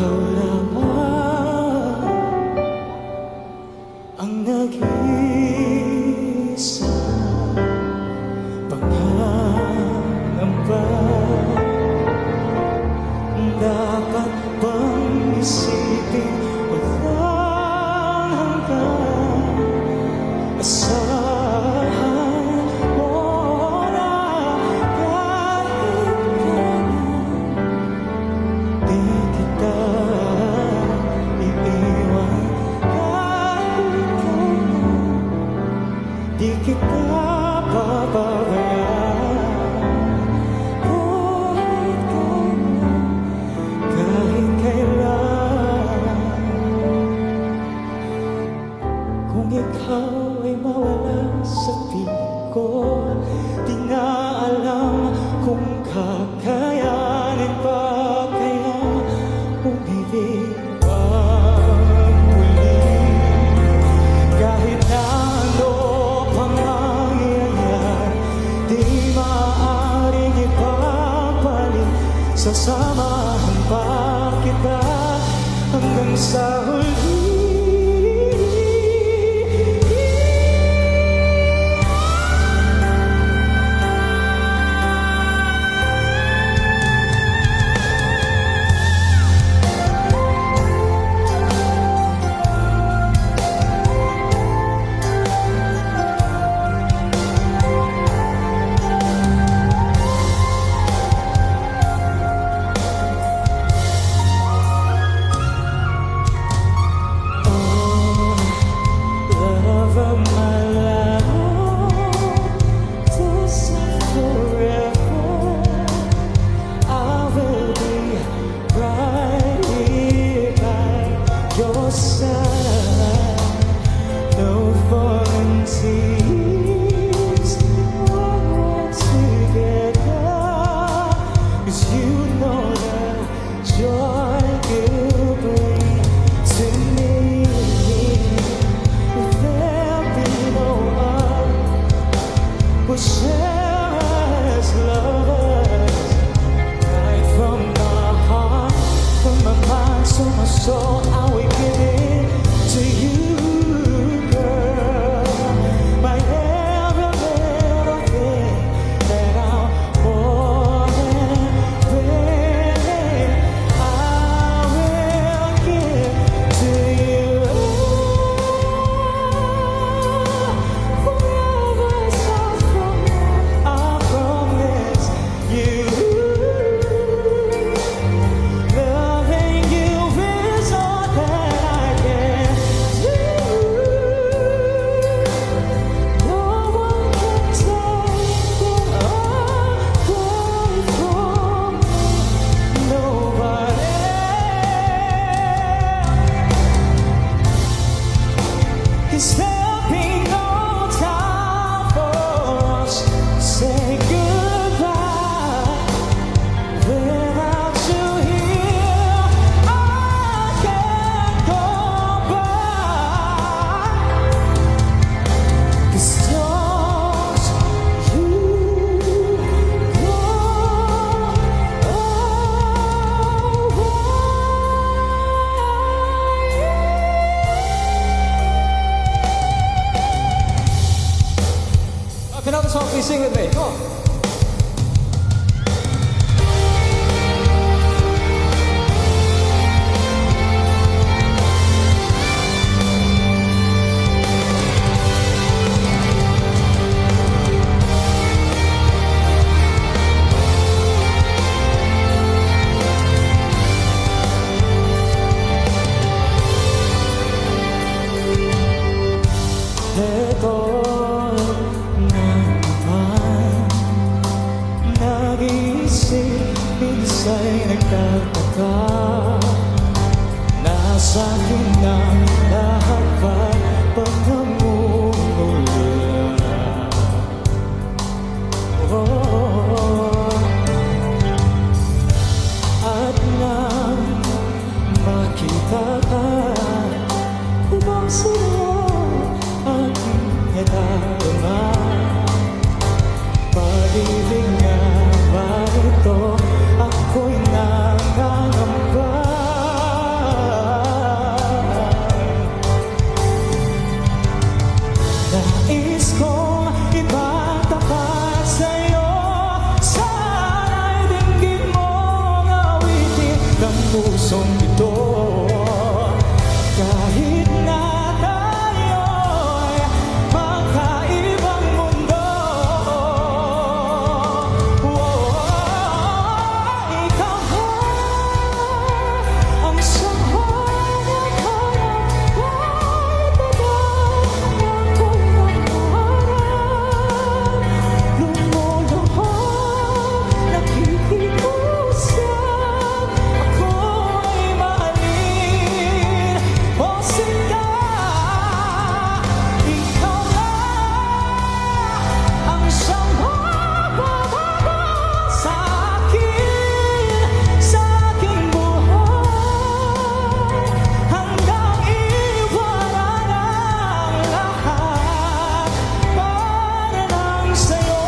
ikaw lamang ang nag-iisa pangangamba. Dapat bang isipin walang hanggan? Asahan mo na kahit kailan di kita iiwan, kahit kailan di kita papabayaan. Kung ikaw ay mawala sa piling ko, di na alam kung kakayanin pa kaya umibig pang muli. Kahit na ano pang mangyayari, di maaaring ipapalit. Sasamahan pa kita hanggang sa huli. So I will give it to you, girl. My every little thing that I'm more than willing, I will give to you. Forever so from I promise you. Cause there'll be no time for us to say goodbye. Without you here, I can't go by. Cause don't you go away. Another song, please sing with me. Come on. Minsa'y nagtataka, nasa akin na lahat pag namumula. At nang makita ka, ibang saya aking nadarama. Pag-ibig nga ba ito? Ako'y nangangamba. pusong ito. Kahit na tayo'y magkaibang mundo, ikaw ang sambayan ko. Kahit agad ako'y nangarap, lumuluhod, nakikiusap, ako'y mahalin o sinta. Ikaw na ang siyang magbababa sa aking buhay, hanggang iwanan ang lahat para lang sa'yo.